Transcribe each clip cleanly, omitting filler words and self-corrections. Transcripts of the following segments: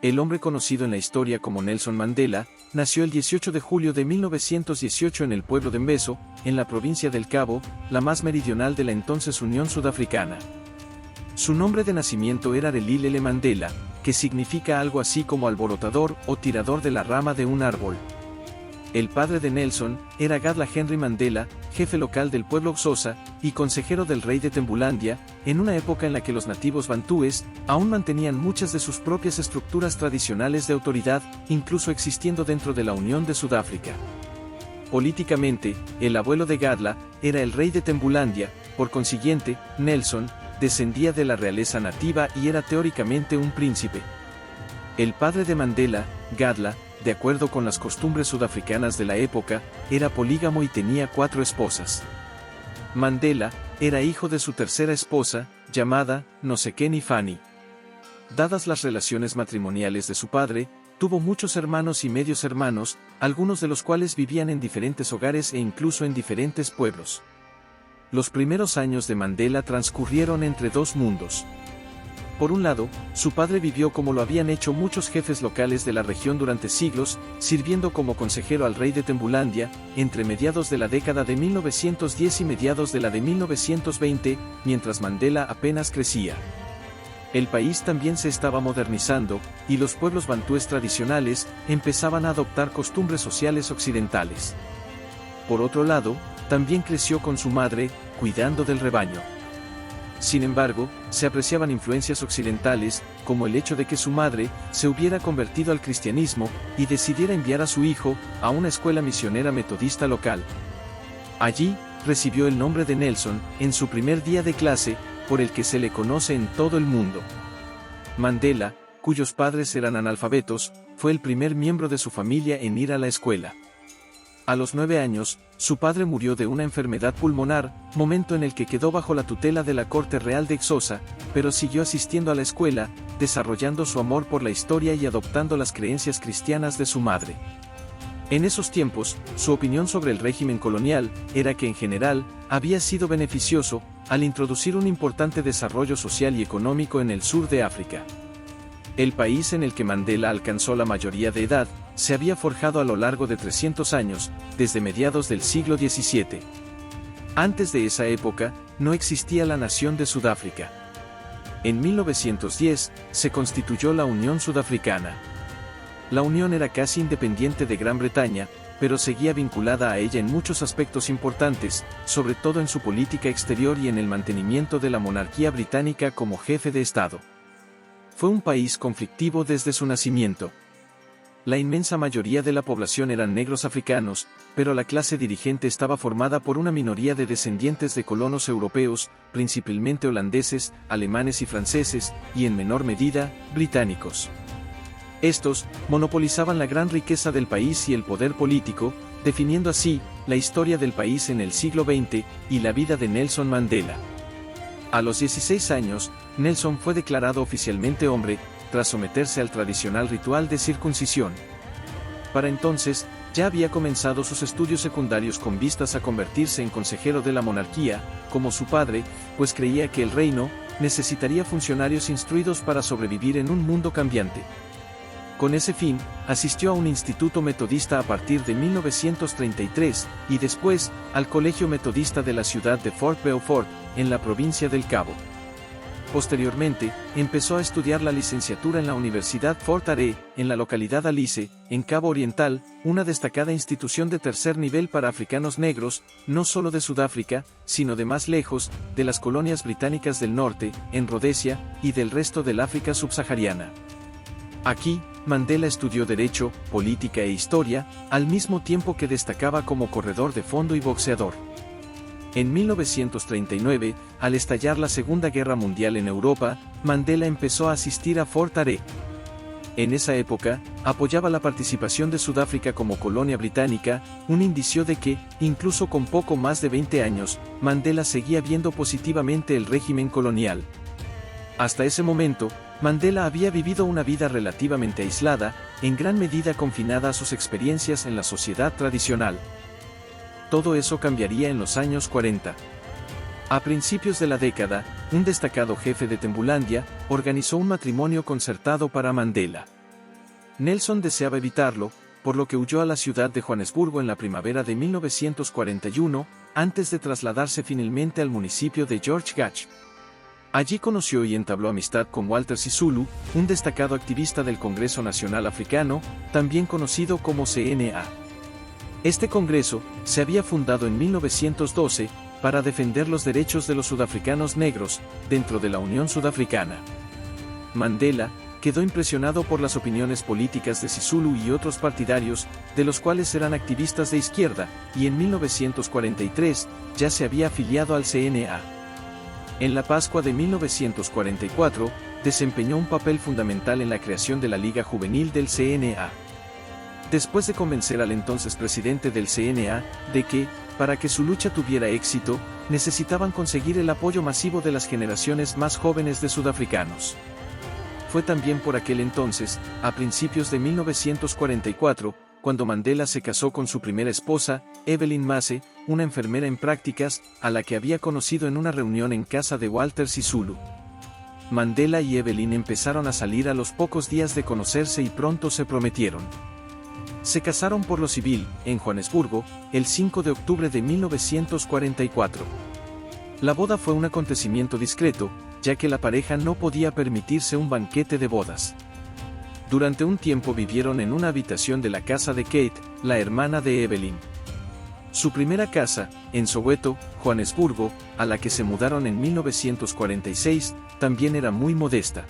El hombre conocido en la historia como Nelson Mandela, nació el 18 de julio de 1918 en el pueblo de Mvezo, en la provincia del Cabo, la más meridional de la entonces Unión Sudafricana. Su nombre de nacimiento era Relilele Mandela, que significa algo así como alborotador o tirador de la rama de un árbol. El padre de Nelson era Gadla Henry Mandela, jefe local del pueblo Xhosa y consejero del rey de Tembulandia, en una época en la que los nativos bantúes aún mantenían muchas de sus propias estructuras tradicionales de autoridad, incluso existiendo dentro de la Unión de Sudáfrica. Políticamente, el abuelo de Gadla era el rey de Tembulandia, por consiguiente, Nelson descendía de la realeza nativa y era teóricamente un príncipe. El padre de Mandela, Gadla, de acuerdo con las costumbres sudafricanas de la época, era polígamo y tenía 4 esposas. Mandela era hijo de su tercera esposa, llamada Nosekeni Fanny. Dadas las relaciones matrimoniales de su padre, tuvo muchos hermanos y medios hermanos, algunos de los cuales vivían en diferentes hogares e incluso en diferentes pueblos. Los primeros años de Mandela transcurrieron entre dos mundos. Por un lado, su padre vivió como lo habían hecho muchos jefes locales de la región durante siglos, sirviendo como consejero al rey de Tembulandia, entre mediados de la década de 1910 y mediados de la de 1920, mientras Mandela apenas crecía. El país también se estaba modernizando, y los pueblos bantúes tradicionales empezaban a adoptar costumbres sociales occidentales. Por otro lado, también creció con su madre, cuidando del rebaño. Sin embargo, se apreciaban influencias occidentales, como el hecho de que su madre se hubiera convertido al cristianismo y decidiera enviar a su hijo a una escuela misionera metodista local. Allí, recibió el nombre de Nelson en su primer día de clase, por el que se le conoce en todo el mundo. Mandela, cuyos padres eran analfabetos, fue el primer miembro de su familia en ir a la escuela. A los 9 años, su padre murió de una enfermedad pulmonar, momento en el que quedó bajo la tutela de la corte real de Xhosa, pero siguió asistiendo a la escuela, desarrollando su amor por la historia y adoptando las creencias cristianas de su madre. En esos tiempos, su opinión sobre el régimen colonial era que en general había sido beneficioso, al introducir un importante desarrollo social y económico en el sur de África. El país en el que Mandela alcanzó la mayoría de edad, se había forjado a lo largo de 300 años, desde mediados del siglo XVII. Antes de esa época, no existía la nación de Sudáfrica. En 1910, se constituyó la Unión Sudafricana. La Unión era casi independiente de Gran Bretaña, pero seguía vinculada a ella en muchos aspectos importantes, sobre todo en su política exterior y en el mantenimiento de la monarquía británica como jefe de Estado. Fue un país conflictivo desde su nacimiento. La inmensa mayoría de la población eran negros africanos, pero la clase dirigente estaba formada por una minoría de descendientes de colonos europeos, principalmente holandeses, alemanes y franceses, y en menor medida, británicos. Estos monopolizaban la gran riqueza del país y el poder político, definiendo así la historia del país en el siglo XX y la vida de Nelson Mandela. A los 16 años, Nelson fue declarado oficialmente hombre, tras someterse al tradicional ritual de circuncisión. Para entonces, ya había comenzado sus estudios secundarios con vistas a convertirse en consejero de la monarquía, como su padre, pues creía que el reino necesitaría funcionarios instruidos para sobrevivir en un mundo cambiante. Con ese fin, asistió a un instituto metodista a partir de 1933, y después, al Colegio Metodista de la ciudad de Fort Beaufort, en la provincia del Cabo. Posteriormente, empezó a estudiar la licenciatura en la Universidad Fort Hare, en la localidad Alice, en Cabo Oriental, una destacada institución de tercer nivel para africanos negros, no solo de Sudáfrica, sino de más lejos, de las colonias británicas del norte, en Rodesia, y del resto del África subsahariana. Aquí, Mandela estudió Derecho, Política e Historia, al mismo tiempo que destacaba como corredor de fondo y boxeador. En 1939, al estallar la Segunda Guerra Mundial en Europa, Mandela empezó a asistir a Fort Hare. En esa época, apoyaba la participación de Sudáfrica como colonia británica, un indicio de que, incluso con poco más de 20 años, Mandela seguía viendo positivamente el régimen colonial. Hasta ese momento, Mandela había vivido una vida relativamente aislada, en gran medida confinada a sus experiencias en la sociedad tradicional. Todo eso cambiaría en los años 40. A principios de la década, un destacado jefe de Tembulandia organizó un matrimonio concertado para Mandela. Nelson deseaba evitarlo, por lo que huyó a la ciudad de Johannesburgo en la primavera de 1941, antes de trasladarse finalmente al municipio de George Gach. Allí conoció y entabló amistad con Walter Sisulu, un destacado activista del Congreso Nacional Africano, también conocido como CNA. Este congreso se había fundado en 1912 para defender los derechos de los sudafricanos negros dentro de la Unión Sudafricana. Mandela quedó impresionado por las opiniones políticas de Sisulu y otros partidarios, de los cuales eran activistas de izquierda, y en 1943 ya se había afiliado al CNA. En la Pascua de 1944, desempeñó un papel fundamental en la creación de la Liga Juvenil del CNA. Después de convencer al entonces presidente del CNA de que, para que su lucha tuviera éxito, necesitaban conseguir el apoyo masivo de las generaciones más jóvenes de sudafricanos. Fue también por aquel entonces, a principios de 1944, cuando Mandela se casó con su primera esposa, Evelyn Mase, una enfermera en prácticas, a la que había conocido en una reunión en casa de Walter Sisulu. Mandela y Evelyn empezaron a salir a los pocos días de conocerse y pronto se prometieron. Se casaron por lo civil, en Johannesburgo, el 5 de octubre de 1944. La boda fue un acontecimiento discreto, ya que la pareja no podía permitirse un banquete de bodas. Durante un tiempo vivieron en una habitación de la casa de Kate, la hermana de Evelyn. Su primera casa, en Soweto, Johannesburgo, a la que se mudaron en 1946, también era muy modesta.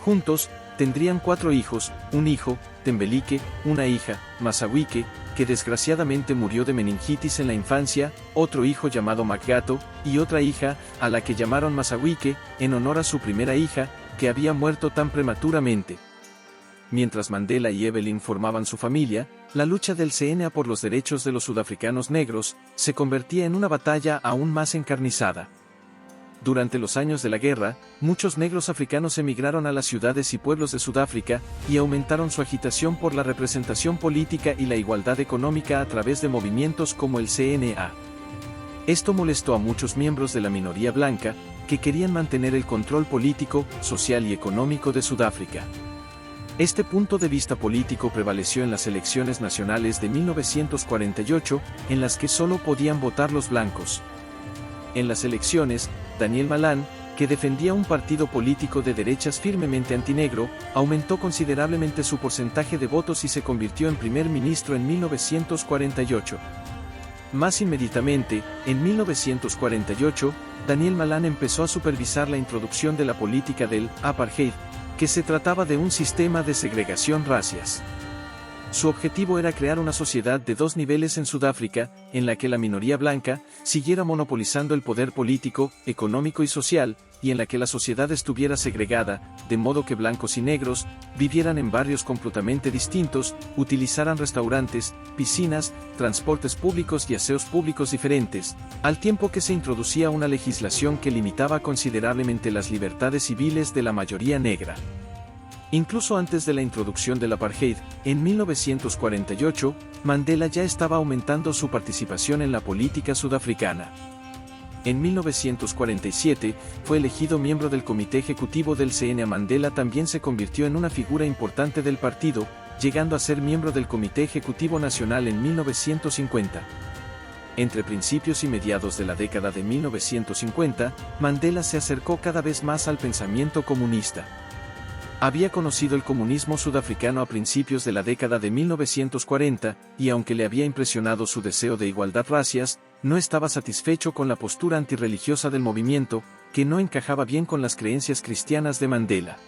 Juntos, tendrían 4 hijos, un hijo, Tembelike, una hija, Masawike, que desgraciadamente murió de meningitis en la infancia, otro hijo llamado Makgato, y otra hija, a la que llamaron Masawike, en honor a su primera hija, que había muerto tan prematuramente. Mientras Mandela y Evelyn formaban su familia, la lucha del CNA por los derechos de los sudafricanos negros se convertía en una batalla aún más encarnizada. Durante los años de la guerra, muchos negros africanos emigraron a las ciudades y pueblos de Sudáfrica y aumentaron su agitación por la representación política y la igualdad económica a través de movimientos como el CNA. Esto molestó a muchos miembros de la minoría blanca, que querían mantener el control político, social y económico de Sudáfrica. Este punto de vista político prevaleció en las elecciones nacionales de 1948, en las que solo podían votar los blancos. En las elecciones, Daniel Malan, que defendía un partido político de derechas firmemente antinegro, aumentó considerablemente su porcentaje de votos y se convirtió en primer ministro en 1948. Más inmediatamente, en 1948, Daniel Malan empezó a supervisar la introducción de la política del apartheid, que se trataba de un sistema de segregación racias. Su objetivo era crear una sociedad de 2 niveles en Sudáfrica, en la que la minoría blanca siguiera monopolizando el poder político, económico y social, y en la que la sociedad estuviera segregada, de modo que blancos y negros vivieran en barrios completamente distintos, utilizaran restaurantes, piscinas, transportes públicos y aseos públicos diferentes, al tiempo que se introducía una legislación que limitaba considerablemente las libertades civiles de la mayoría negra. Incluso antes de la introducción del apartheid, en 1948, Mandela ya estaba aumentando su participación en la política sudafricana. En 1947, fue elegido miembro del comité ejecutivo del CNA. Mandela también se convirtió en una figura importante del partido, llegando a ser miembro del Comité Ejecutivo Nacional en 1950. Entre principios y mediados de la década de 1950, Mandela se acercó cada vez más al pensamiento comunista. Había conocido el comunismo sudafricano a principios de la década de 1940, y aunque le había impresionado su deseo de igualdad racias, no estaba satisfecho con la postura antirreligiosa del movimiento, que no encajaba bien con las creencias cristianas de Mandela.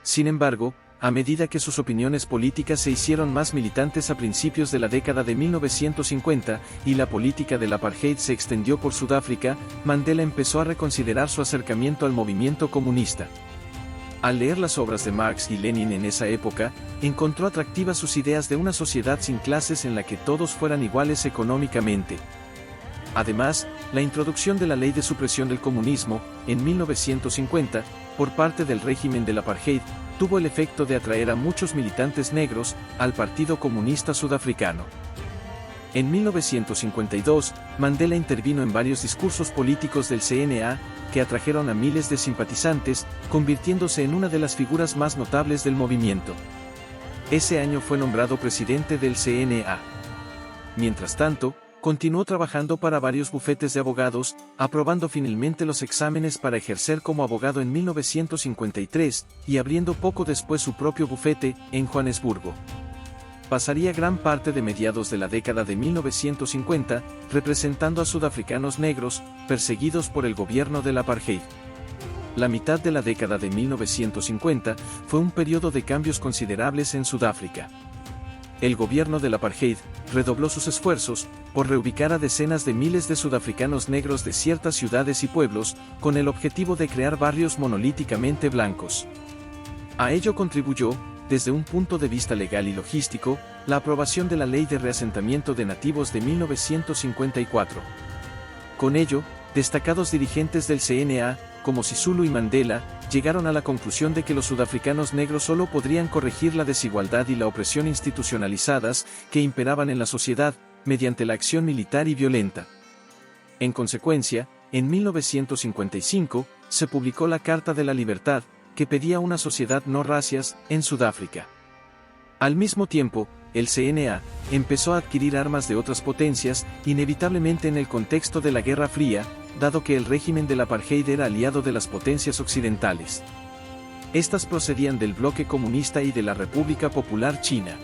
Sin embargo, a medida que sus opiniones políticas se hicieron más militantes a principios de la década de 1950, y la política del apartheid se extendió por Sudáfrica, Mandela empezó a reconsiderar su acercamiento al movimiento comunista. Al leer las obras de Marx y Lenin en esa época, encontró atractivas sus ideas de una sociedad sin clases en la que todos fueran iguales económicamente. Además, la introducción de la ley de supresión del comunismo, en 1950, por parte del régimen del apartheid, tuvo el efecto de atraer a muchos militantes negros al Partido Comunista Sudafricano. En 1952, Mandela intervino en varios discursos políticos del CNA, que atrajeron a miles de simpatizantes, convirtiéndose en una de las figuras más notables del movimiento. Ese año fue nombrado presidente del CNA. Mientras tanto, continuó trabajando para varios bufetes de abogados, aprobando finalmente los exámenes para ejercer como abogado en 1953 y abriendo poco después su propio bufete, en Johannesburgo. Pasaría gran parte de mediados de la década de 1950 representando a sudafricanos negros, perseguidos por el gobierno del apartheid. La mitad de la década de 1950 fue un periodo de cambios considerables en Sudáfrica. El gobierno del apartheid redobló sus esfuerzos por reubicar a decenas de miles de sudafricanos negros de ciertas ciudades y pueblos, con el objetivo de crear barrios monolíticamente blancos. A ello contribuyó, desde un punto de vista legal y logístico, la aprobación de la Ley de Reasentamiento de Nativos de 1954. Con ello, destacados dirigentes del CNA, como Sisulu y Mandela, llegaron a la conclusión de que los sudafricanos negros solo podrían corregir la desigualdad y la opresión institucionalizadas que imperaban en la sociedad, mediante la acción militar y violenta. En consecuencia, en 1955, se publicó la Carta de la Libertad, que pedía una sociedad no racias, en Sudáfrica. Al mismo tiempo, el CNA empezó a adquirir armas de otras potencias, inevitablemente en el contexto de la Guerra Fría, dado que el régimen del apartheid era aliado de las potencias occidentales. Estas procedían del bloque comunista y de la República Popular China.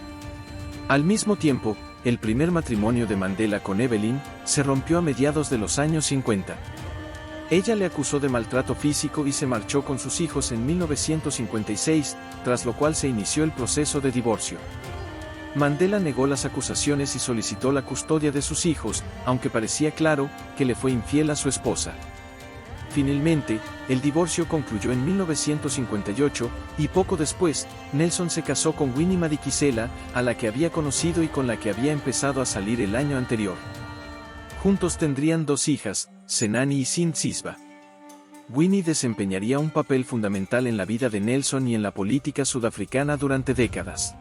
Al mismo tiempo, el primer matrimonio de Mandela con Evelyn se rompió a mediados de los años 50. Ella le acusó de maltrato físico y se marchó con sus hijos en 1956, tras lo cual se inició el proceso de divorcio. Mandela negó las acusaciones y solicitó la custodia de sus hijos, aunque parecía claro que le fue infiel a su esposa. Finalmente, el divorcio concluyó en 1958, y poco después, Nelson se casó con Winnie Madikizela, a la que había conocido y con la que había empezado a salir el año anterior. Juntos tendrían dos hijas, Senani y Sisba. Winnie desempeñaría un papel fundamental en la vida de Nelson y en la política sudafricana durante décadas.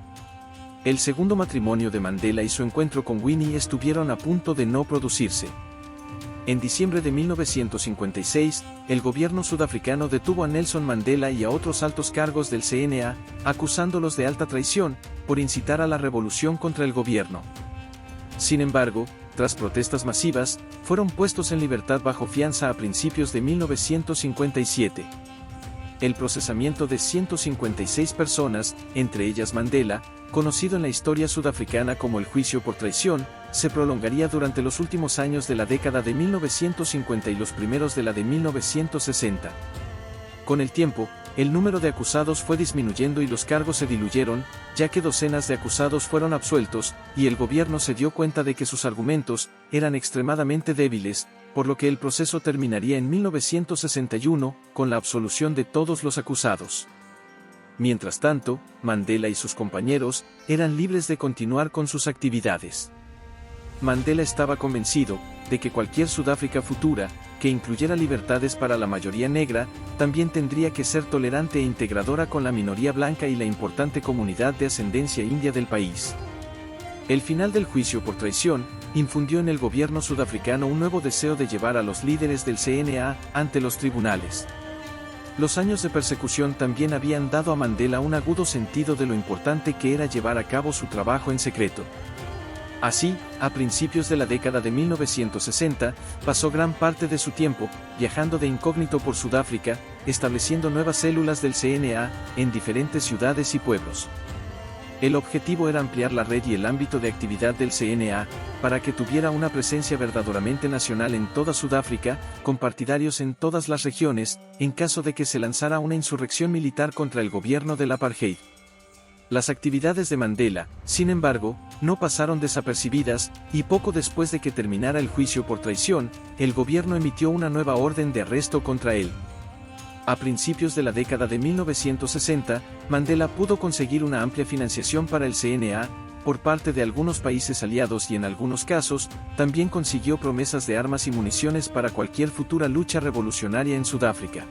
El segundo matrimonio de Mandela y su encuentro con Winnie estuvieron a punto de no producirse. En diciembre de 1956, el gobierno sudafricano detuvo a Nelson Mandela y a otros altos cargos del CNA, acusándolos de alta traición, por incitar a la revolución contra el gobierno. Sin embargo, tras protestas masivas, fueron puestos en libertad bajo fianza a principios de 1957. El procesamiento de 156 personas, entre ellas Mandela, conocido en la historia sudafricana como el juicio por traición, se prolongaría durante los últimos años de la década de 1950 y los primeros de la de 1960. Con el tiempo, el número de acusados fue disminuyendo y los cargos se diluyeron, ya que docenas de acusados fueron absueltos, y el gobierno se dio cuenta de que sus argumentos eran extremadamente débiles, por lo que el proceso terminaría en 1961, con la absolución de todos los acusados. Mientras tanto, Mandela y sus compañeros eran libres de continuar con sus actividades. Mandela estaba convencido de que cualquier Sudáfrica futura, que incluyera libertades para la mayoría negra, también tendría que ser tolerante e integradora con la minoría blanca y la importante comunidad de ascendencia india del país. El final del juicio por traición infundió en el gobierno sudafricano un nuevo deseo de llevar a los líderes del CNA ante los tribunales. Los años de persecución también habían dado a Mandela un agudo sentido de lo importante que era llevar a cabo su trabajo en secreto. Así, a principios de la década de 1960, pasó gran parte de su tiempo viajando de incógnito por Sudáfrica, estableciendo nuevas células del CNA en diferentes ciudades y pueblos. El objetivo era ampliar la red y el ámbito de actividad del CNA, para que tuviera una presencia verdaderamente nacional en toda Sudáfrica, con partidarios en todas las regiones, en caso de que se lanzara una insurrección militar contra el gobierno del apartheid. Las actividades de Mandela, sin embargo, no pasaron desapercibidas, y poco después de que terminara el juicio por traición, el gobierno emitió una nueva orden de arresto contra él. A principios de la década de 1960, Mandela pudo conseguir una amplia financiación para el CNA, por parte de algunos países aliados y en algunos casos, también consiguió promesas de armas y municiones para cualquier futura lucha revolucionaria en Sudáfrica.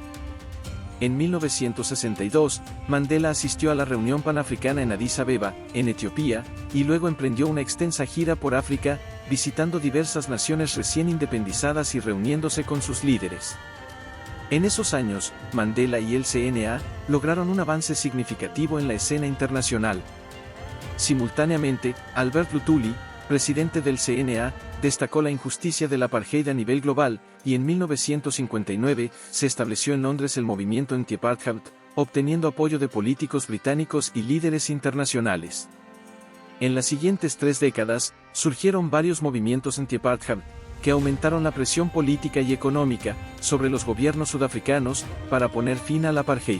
En 1962, Mandela asistió a la reunión panafricana en Addis Abeba, en Etiopía, y luego emprendió una extensa gira por África, visitando diversas naciones recién independizadas y reuniéndose con sus líderes. En esos años, Mandela y el CNA lograron un avance significativo en la escena internacional. Simultáneamente, Albert Luthuli, presidente del CNA, destacó la injusticia del apartheid a nivel global, y en 1959 se estableció en Londres el movimiento anti-apartheid, obteniendo apoyo de políticos británicos y líderes internacionales. En las siguientes 3 décadas, surgieron varios movimientos anti-apartheid, que aumentaron la presión política y económica sobre los gobiernos sudafricanos para poner fin al apartheid.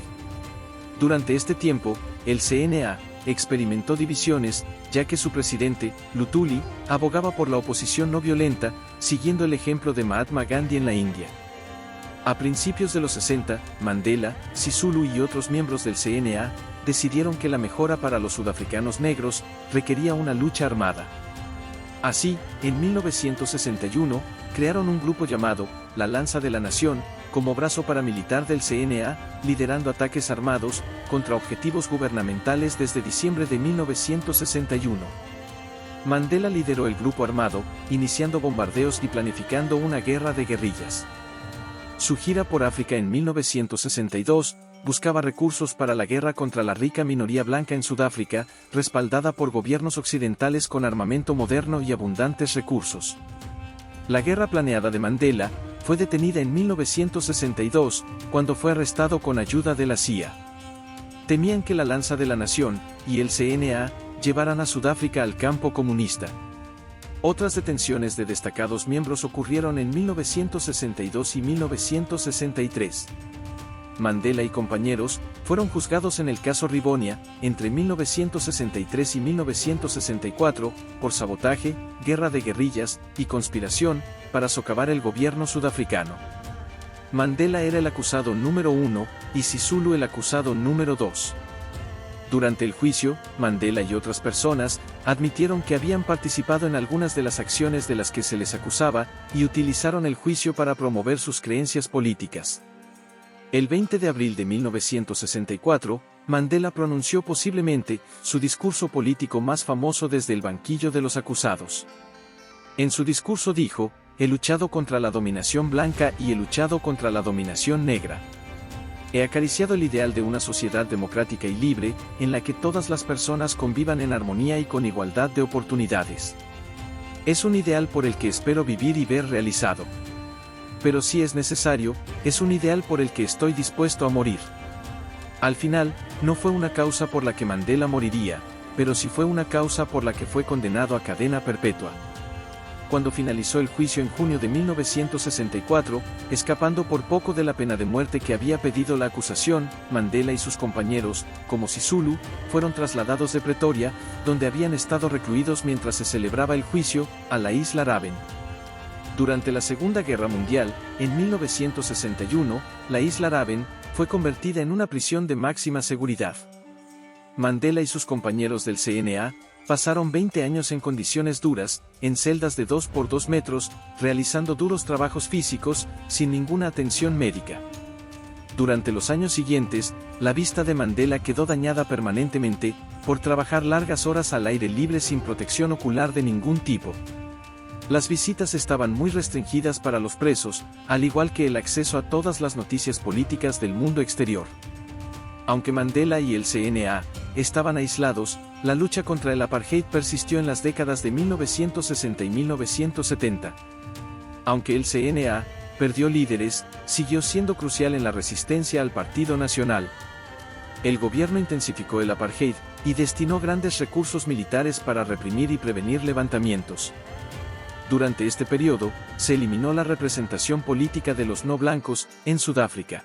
Durante este tiempo, el CNA experimentó divisiones, ya que su presidente, Luthuli, abogaba por la oposición no violenta, siguiendo el ejemplo de Mahatma Gandhi en la India. A principios de los 60, Mandela, Sisulu y otros miembros del CNA decidieron que la mejora para los sudafricanos negros requería una lucha armada. Así, en 1961, crearon un grupo llamado la Lanza de la Nación, como brazo paramilitar del CNA, liderando ataques armados contra objetivos gubernamentales desde diciembre de 1961. Mandela lideró el grupo armado, iniciando bombardeos y planificando una guerra de guerrillas. Su gira por África en 1962 buscaba recursos para la guerra contra la rica minoría blanca en Sudáfrica, respaldada por gobiernos occidentales con armamento moderno y abundantes recursos. La guerra planeada de Mandela fue detenida en 1962, cuando fue arrestado con ayuda de la CIA. Temían que la Lanza de la Nación y el CNA llevaran a Sudáfrica al campo comunista. Otras detenciones de destacados miembros ocurrieron en 1962 y 1963. Mandela y compañeros fueron juzgados en el caso Rivonia, entre 1963 y 1964, por sabotaje, guerra de guerrillas y conspiración para socavar el gobierno sudafricano. Mandela era el acusado número 1 y Sisulu el acusado número 2. Durante el juicio, Mandela y otras personas admitieron que habían participado en algunas de las acciones de las que se les acusaba y utilizaron el juicio para promover sus creencias políticas. El 20 de abril de 1964, Mandela pronunció posiblemente su discurso político más famoso desde el banquillo de los acusados. En su discurso dijo: "He luchado contra la dominación blanca y he luchado contra la dominación negra. He acariciado el ideal de una sociedad democrática y libre, en la que todas las personas convivan en armonía y con igualdad de oportunidades. Es un ideal por el que espero vivir y ver realizado. Pero si es necesario, es un ideal por el que estoy dispuesto a morir". Al final, no fue una causa por la que Mandela moriría, pero sí fue una causa por la que fue condenado a cadena perpetua. Cuando finalizó el juicio en junio de 1964, escapando por poco de la pena de muerte que había pedido la acusación, Mandela y sus compañeros, como Sisulu, fueron trasladados de Pretoria, donde habían estado recluidos mientras se celebraba el juicio, a la isla Raven. Durante la Segunda Guerra Mundial, en 1961, la isla Raven fue convertida en una prisión de máxima seguridad. Mandela y sus compañeros del CNA pasaron 20 años en condiciones duras, en celdas de 2 por 2 metros, realizando duros trabajos físicos, sin ninguna atención médica. Durante los años siguientes, la vista de Mandela quedó dañada permanentemente, por trabajar largas horas al aire libre sin protección ocular de ningún tipo. Las visitas estaban muy restringidas para los presos, al igual que el acceso a todas las noticias políticas del mundo exterior. Aunque Mandela y el CNA estaban aislados, la lucha contra el apartheid persistió en las décadas de 1960 y 1970. Aunque el CNA perdió líderes, siguió siendo crucial en la resistencia al Partido Nacional. El gobierno intensificó el apartheid y destinó grandes recursos militares para reprimir y prevenir levantamientos. Durante este periodo, se eliminó la representación política de los no blancos en Sudáfrica.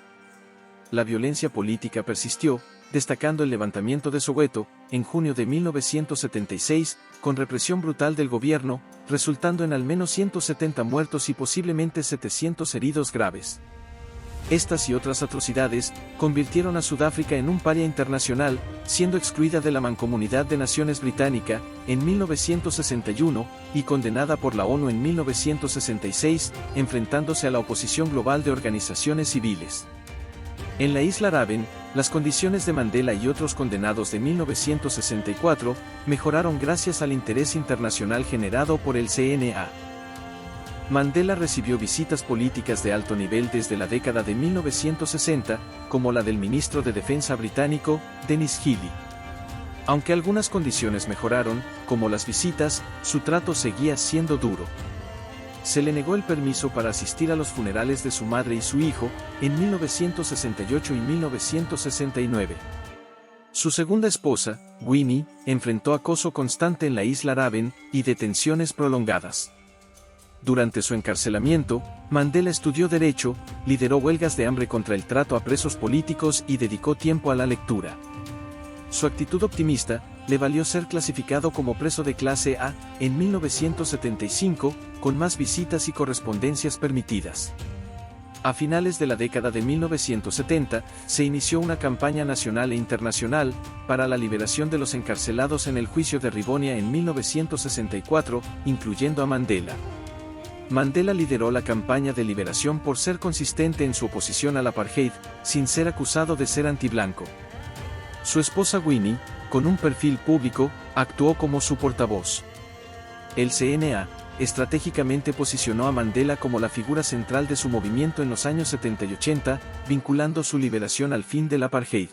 La violencia política persistió, destacando el levantamiento de Soweto, en junio de 1976, con represión brutal del gobierno, resultando en al menos 170 muertos y posiblemente 700 heridos graves. Estas y otras atrocidades convirtieron a Sudáfrica en un paria internacional, siendo excluida de la Mancomunidad de Naciones Británica en 1961 y condenada por la ONU en 1966, enfrentándose a la oposición global de organizaciones civiles. En la isla Raven, las condiciones de Mandela y otros condenados de 1964 mejoraron gracias al interés internacional generado por el CNA. Mandela recibió visitas políticas de alto nivel desde la década de 1960, como la del ministro de Defensa británico, Denis Healey. Aunque algunas condiciones mejoraron, como las visitas, su trato seguía siendo duro. Se le negó el permiso para asistir a los funerales de su madre y su hijo, en 1968 y 1969. Su segunda esposa, Winnie, enfrentó acoso constante en la isla Raven y detenciones prolongadas. Durante su encarcelamiento, Mandela estudió Derecho, lideró huelgas de hambre contra el trato a presos políticos y dedicó tiempo a la lectura. Su actitud optimista le valió ser clasificado como preso de clase A en 1975, con más visitas y correspondencias permitidas. A finales de la década de 1970, se inició una campaña nacional e internacional para la liberación de los encarcelados en el juicio de Rivonia en 1964, incluyendo a Mandela. Mandela lideró la campaña de liberación por ser consistente en su oposición al apartheid, sin ser acusado de ser antiblanco. Su esposa Winnie, con un perfil público, actuó como su portavoz. El CNA estratégicamente posicionó a Mandela como la figura central de su movimiento en los años 70 y 80, vinculando su liberación al fin del apartheid.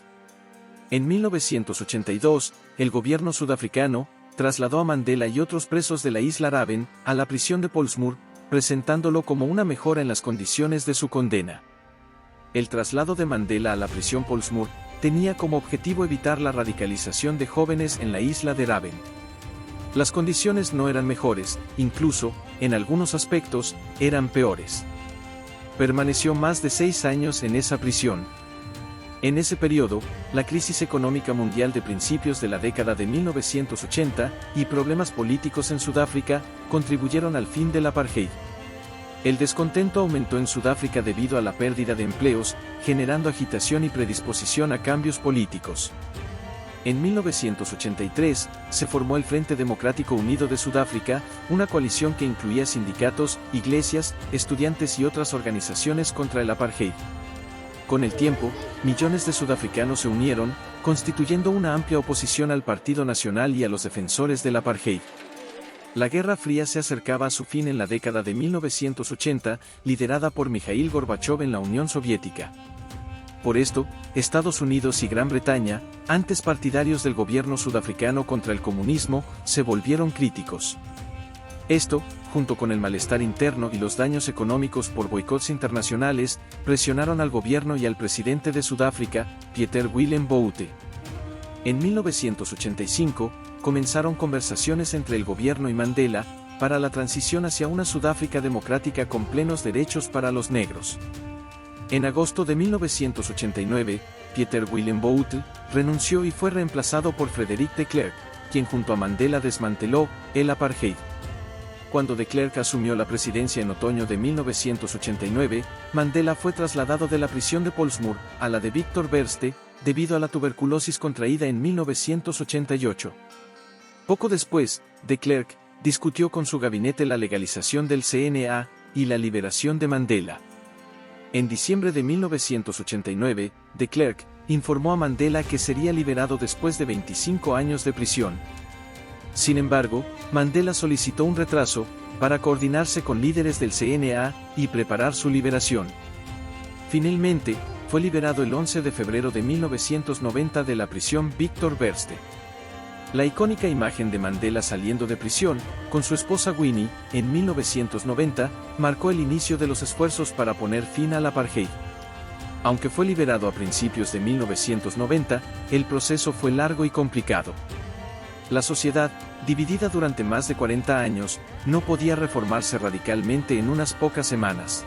En 1982, el gobierno sudafricano trasladó a Mandela y otros presos de la isla Raven a la prisión de Pollsmoor, presentándolo como una mejora en las condiciones de su condena. El traslado de Mandela a la prisión Pollsmoor tenía como objetivo evitar la radicalización de jóvenes en la isla de Raven. Las condiciones no eran mejores, incluso, en algunos aspectos, eran peores. Permaneció más de 6 años en esa prisión. En ese periodo, la crisis económica mundial de principios de la década de 1980 y problemas políticos en Sudáfrica contribuyeron al fin del apartheid. El descontento aumentó en Sudáfrica debido a la pérdida de empleos, generando agitación y predisposición a cambios políticos. En 1983, se formó el Frente Democrático Unido de Sudáfrica, una coalición que incluía sindicatos, iglesias, estudiantes y otras organizaciones contra el apartheid. Con el tiempo, millones de sudafricanos se unieron, constituyendo una amplia oposición al Partido Nacional y a los defensores del apartheid. La Guerra Fría se acercaba a su fin en la década de 1980, liderada por Mikhail Gorbachov en la Unión Soviética. Por esto, Estados Unidos y Gran Bretaña, antes partidarios del gobierno sudafricano contra el comunismo, se volvieron críticos. Esto, junto con el malestar interno y los daños económicos por boicots internacionales, presionaron al gobierno y al presidente de Sudáfrica, Pieter Willem Botha. En 1985, comenzaron conversaciones entre el gobierno y Mandela, para la transición hacia una Sudáfrica democrática con plenos derechos para los negros. En agosto de 1989, Pieter Willem Botha renunció y fue reemplazado por Frederick de Klerk, quien junto a Mandela desmanteló el apartheid. Cuando de Klerk asumió la presidencia en otoño de 1989, Mandela fue trasladado de la prisión de Pollsmoor a la de Victor Verster, debido a la tuberculosis contraída en 1988. Poco después, de Klerk discutió con su gabinete la legalización del CNA y la liberación de Mandela. En diciembre de 1989, de Klerk informó a Mandela que sería liberado después de 25 años de prisión. Sin embargo, Mandela solicitó un retraso para coordinarse con líderes del CNA y preparar su liberación. Finalmente, fue liberado el 11 de febrero de 1990 de la prisión Victor Verster. La icónica imagen de Mandela saliendo de prisión, con su esposa Winnie, en 1990, marcó el inicio de los esfuerzos para poner fin al apartheid. Aunque fue liberado a principios de 1990, el proceso fue largo y complicado. La sociedad, dividida durante más de 40 años, no podía reformarse radicalmente en unas pocas semanas.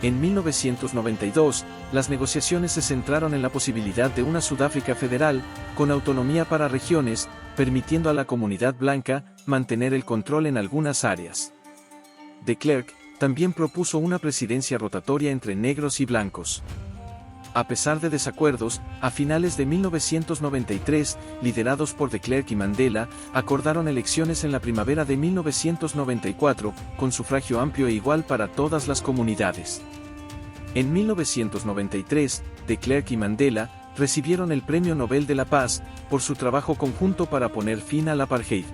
En 1992, las negociaciones se centraron en la posibilidad de una Sudáfrica federal, con autonomía para regiones, permitiendo a la comunidad blanca mantener el control en algunas áreas. De Klerk también propuso una presidencia rotatoria entre negros y blancos. A pesar de desacuerdos, a finales de 1993, liderados por de Klerk y Mandela, acordaron elecciones en la primavera de 1994, con sufragio amplio e igual para todas las comunidades. En 1993, de Klerk y Mandela recibieron el Premio Nobel de la Paz por su trabajo conjunto para poner fin al apartheid.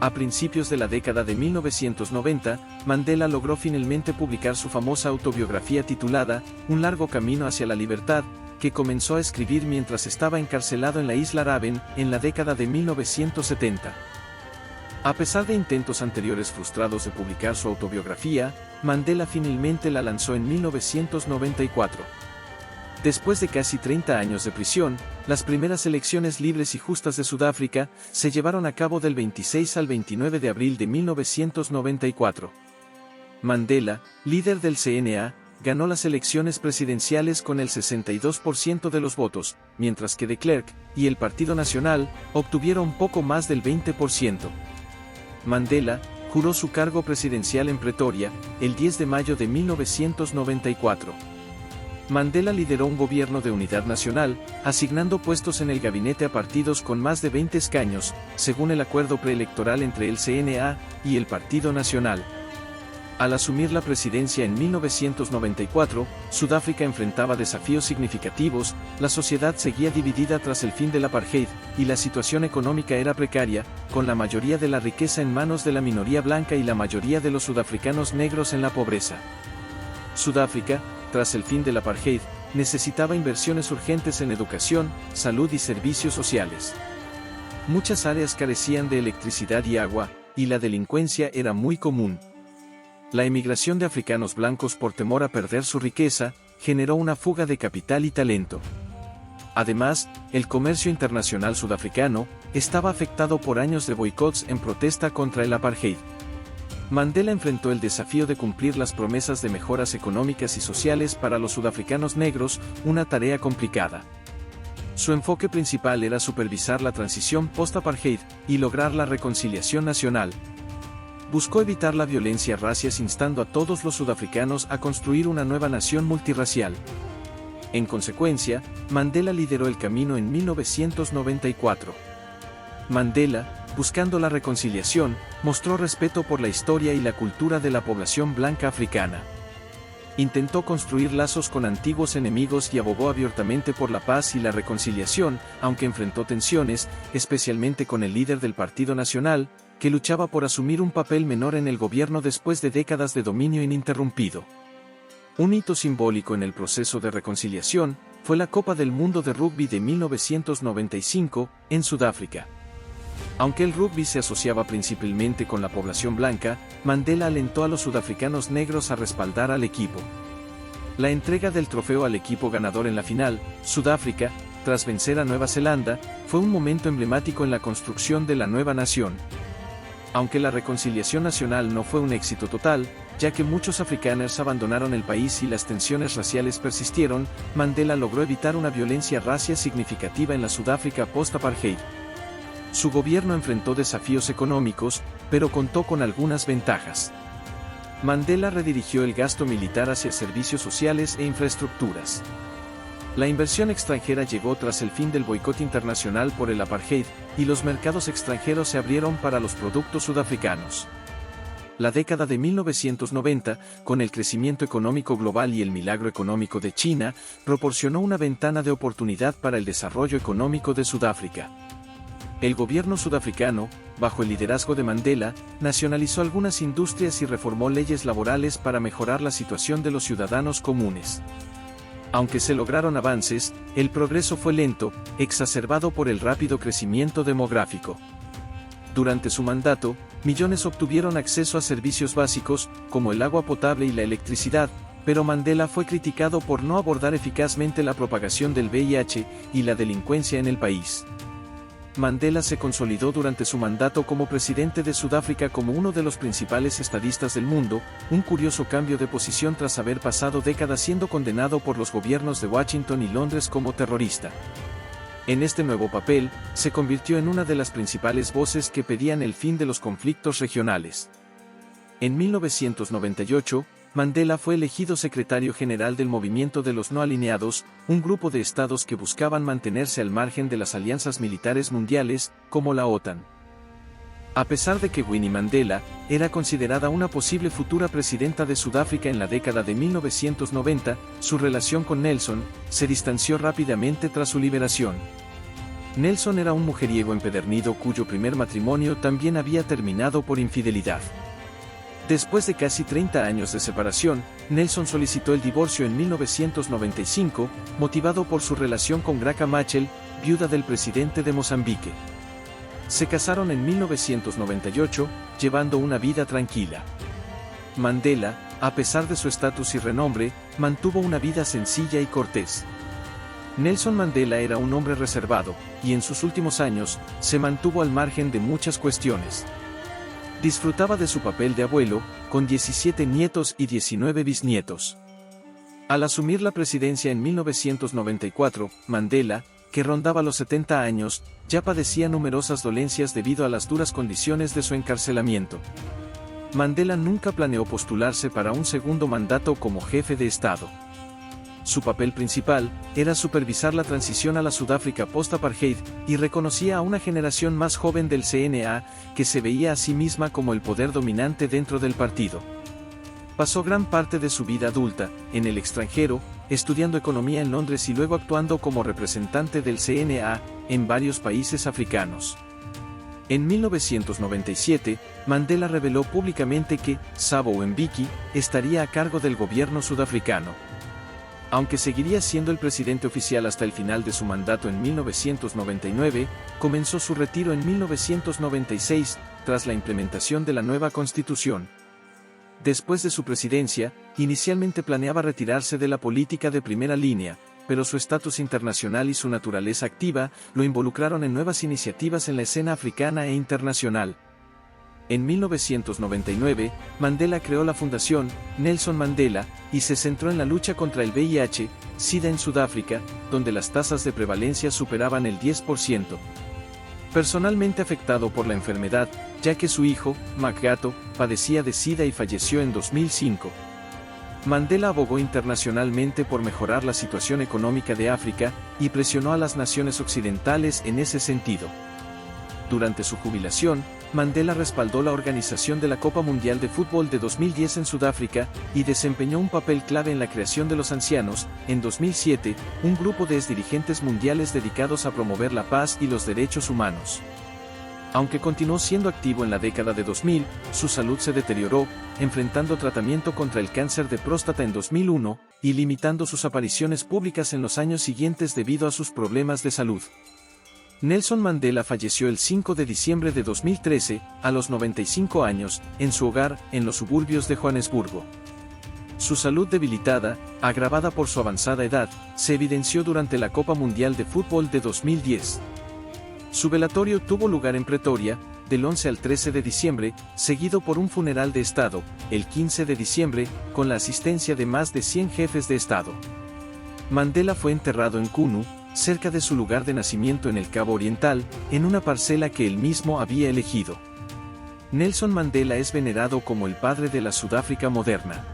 A principios de la década de 1990, Mandela logró finalmente publicar su famosa autobiografía titulada Un largo camino hacia la libertad, que comenzó a escribir mientras estaba encarcelado en la isla Raven, en la década de 1970. A pesar de intentos anteriores frustrados de publicar su autobiografía, Mandela finalmente la lanzó en 1994. Después de casi 30 años de prisión, las primeras elecciones libres y justas de Sudáfrica se llevaron a cabo del 26 al 29 de abril de 1994. Mandela, líder del CNA, ganó las elecciones presidenciales con el 62% de los votos, mientras que de Klerk y el Partido Nacional obtuvieron poco más del 20%. Mandela juró su cargo presidencial en Pretoria, el 10 de mayo de 1994. Mandela lideró un gobierno de unidad nacional, asignando puestos en el gabinete a partidos con más de 20 escaños, según el acuerdo preelectoral entre el CNA y el Partido Nacional. Al asumir la presidencia en 1994, Sudáfrica enfrentaba desafíos significativos, la sociedad seguía dividida tras el fin del apartheid, y la situación económica era precaria, con la mayoría de la riqueza en manos de la minoría blanca y la mayoría de los sudafricanos negros en la pobreza. Sudáfrica, tras el fin del apartheid, necesitaba inversiones urgentes en educación, salud y servicios sociales. Muchas áreas carecían de electricidad y agua, y la delincuencia era muy común. La emigración de africanos blancos por temor a perder su riqueza, generó una fuga de capital y talento. Además, el comercio internacional sudafricano estaba afectado por años de boicots en protesta contra el apartheid. Mandela enfrentó el desafío de cumplir las promesas de mejoras económicas y sociales para los sudafricanos negros, una tarea complicada. Su enfoque principal era supervisar la transición post-apartheid y lograr la reconciliación nacional. Buscó evitar la violencia racial instando a todos los sudafricanos a construir una nueva nación multirracial. En consecuencia, Mandela lideró el camino en 1994. Mandela, buscando la reconciliación, mostró respeto por la historia y la cultura de la población blanca africana. Intentó construir lazos con antiguos enemigos y abogó abiertamente por la paz y la reconciliación, aunque enfrentó tensiones, especialmente con el líder del Partido Nacional, que luchaba por asumir un papel menor en el gobierno después de décadas de dominio ininterrumpido. Un hito simbólico en el proceso de reconciliación fue la Copa del Mundo de Rugby de 1995, en Sudáfrica. Aunque el rugby se asociaba principalmente con la población blanca, Mandela alentó a los sudafricanos negros a respaldar al equipo. La entrega del trofeo al equipo ganador en la final, Sudáfrica, tras vencer a Nueva Zelanda, fue un momento emblemático en la construcción de la nueva nación. Aunque la reconciliación nacional no fue un éxito total, ya que muchos afrikaners abandonaron el país y las tensiones raciales persistieron, Mandela logró evitar una violencia racial significativa en la Sudáfrica post-apartheid. Su gobierno enfrentó desafíos económicos, pero contó con algunas ventajas. Mandela redirigió el gasto militar hacia servicios sociales e infraestructuras. La inversión extranjera llegó tras el fin del boicot internacional por el apartheid, y los mercados extranjeros se abrieron para los productos sudafricanos. La década de 1990, con el crecimiento económico global y el milagro económico de China, proporcionó una ventana de oportunidad para el desarrollo económico de Sudáfrica. El gobierno sudafricano, bajo el liderazgo de Mandela, nacionalizó algunas industrias y reformó leyes laborales para mejorar la situación de los ciudadanos comunes. Aunque se lograron avances, el progreso fue lento, exacerbado por el rápido crecimiento demográfico. Durante su mandato, millones obtuvieron acceso a servicios básicos, como el agua potable y la electricidad, pero Mandela fue criticado por no abordar eficazmente la propagación del VIH y la delincuencia en el país. Mandela se consolidó durante su mandato como presidente de Sudáfrica como uno de los principales estadistas del mundo, un curioso cambio de posición tras haber pasado décadas siendo condenado por los gobiernos de Washington y Londres como terrorista. En este nuevo papel, se convirtió en una de las principales voces que pedían el fin de los conflictos regionales. En 1998, Mandela fue elegido secretario general del Movimiento de los No Alineados, un grupo de estados que buscaban mantenerse al margen de las alianzas militares mundiales, como la OTAN. A pesar de que Winnie Mandela era considerada una posible futura presidenta de Sudáfrica en la década de 1990, su relación con Nelson se distanció rápidamente tras su liberación. Nelson era un mujeriego empedernido cuyo primer matrimonio también había terminado por infidelidad. Después de casi 30 años de separación, Nelson solicitó el divorcio en 1995, motivado por su relación con Graca Machel, viuda del presidente de Mozambique. Se casaron en 1998, llevando una vida tranquila. Mandela, a pesar de su estatus y renombre, mantuvo una vida sencilla y cortés. Nelson Mandela era un hombre reservado, y en sus últimos años, se mantuvo al margen de muchas cuestiones. Disfrutaba de su papel de abuelo, con 17 nietos y 19 bisnietos. Al asumir la presidencia en 1994, Mandela, que rondaba los 70 años, ya padecía numerosas dolencias debido a las duras condiciones de su encarcelamiento. Mandela nunca planeó postularse para un segundo mandato como jefe de Estado. Su papel principal era supervisar la transición a la Sudáfrica post-apartheid y reconocía a una generación más joven del CNA que se veía a sí misma como el poder dominante dentro del partido. Pasó gran parte de su vida adulta en el extranjero, estudiando economía en Londres y luego actuando como representante del CNA en varios países africanos. En 1997, Mandela reveló públicamente que Thabo Mbeki estaría a cargo del gobierno sudafricano. Aunque seguiría siendo el presidente oficial hasta el final de su mandato en 1999, comenzó su retiro en 1996, tras la implementación de la nueva constitución. Después de su presidencia, inicialmente planeaba retirarse de la política de primera línea, pero su estatus internacional y su naturaleza activa lo involucraron en nuevas iniciativas en la escena africana e internacional. En 1999, Mandela creó la Fundación Nelson Mandela y se centró en la lucha contra el VIH-Sida en Sudáfrica, donde las tasas de prevalencia superaban el 10%. Personalmente afectado por la enfermedad, ya que su hijo, Makgato, padecía de SIDA y falleció en 2005. Mandela abogó internacionalmente por mejorar la situación económica de África y presionó a las naciones occidentales en ese sentido. Durante su jubilación, Mandela respaldó la organización de la Copa Mundial de Fútbol de 2010 en Sudáfrica y desempeñó un papel clave en la creación de los Ancianos, en 2007, un grupo de exdirigentes mundiales dedicados a promover la paz y los derechos humanos. Aunque continuó siendo activo en la década de 2000, su salud se deterioró, enfrentando tratamiento contra el cáncer de próstata en 2001 y limitando sus apariciones públicas en los años siguientes debido a sus problemas de salud. Nelson Mandela falleció el 5 de diciembre de 2013, a los 95 años, en su hogar, en los suburbios de Johannesburgo. Su salud debilitada, agravada por su avanzada edad, se evidenció durante la Copa Mundial de Fútbol de 2010. Su velatorio tuvo lugar en Pretoria, del 11 al 13 de diciembre, seguido por un funeral de Estado, el 15 de diciembre, con la asistencia de más de 100 jefes de Estado. Mandela fue enterrado en Kunu, cerca de su lugar de nacimiento en el Cabo Oriental, en una parcela que él mismo había elegido. Nelson Mandela es venerado como el padre de la Sudáfrica moderna.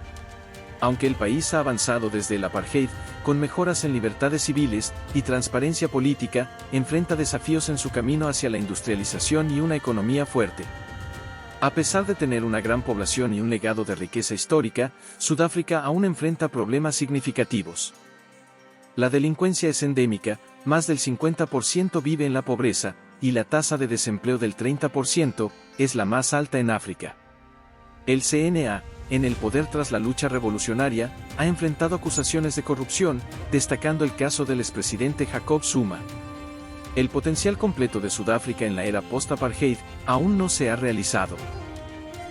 Aunque el país ha avanzado desde el apartheid, con mejoras en libertades civiles y transparencia política, enfrenta desafíos en su camino hacia la industrialización y una economía fuerte. A pesar de tener una gran población y un legado de riqueza histórica, Sudáfrica aún enfrenta problemas significativos. La delincuencia es endémica, más del 50% vive en la pobreza, y la tasa de desempleo del 30% es la más alta en África. El CNA, en el poder tras la lucha revolucionaria, ha enfrentado acusaciones de corrupción, destacando el caso del expresidente Jacob Zuma. El potencial completo de Sudáfrica en la era post-apartheid aún no se ha realizado.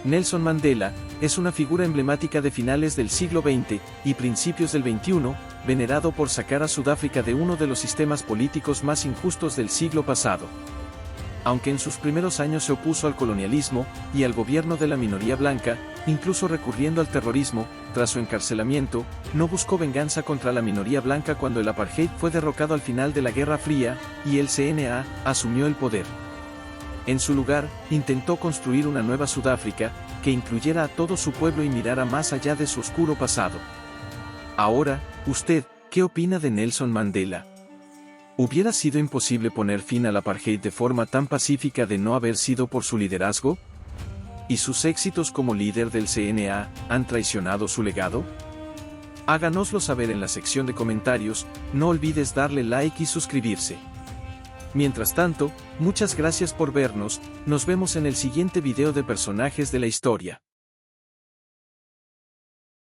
Nelson Mandela es una figura emblemática de finales del siglo XX y principios del XXI, venerado por sacar a Sudáfrica de uno de los sistemas políticos más injustos del siglo pasado. Aunque en sus primeros años se opuso al colonialismo y al gobierno de la minoría blanca, incluso recurriendo al terrorismo, tras su encarcelamiento, no buscó venganza contra la minoría blanca cuando el apartheid fue derrocado al final de la Guerra Fría y el CNA asumió el poder. En su lugar, intentó construir una nueva Sudáfrica, que incluyera a todo su pueblo y mirara más allá de su oscuro pasado. Ahora, ¿usted qué opina de Nelson Mandela? ¿Hubiera sido imposible poner fin al apartheid de forma tan pacífica de no haber sido por su liderazgo? ¿Y sus éxitos como líder del CNA han traicionado su legado? Háganoslo saber en la sección de comentarios, no olvides darle like y suscribirse. Mientras tanto, muchas gracias por vernos, nos vemos en el siguiente video de personajes de la historia.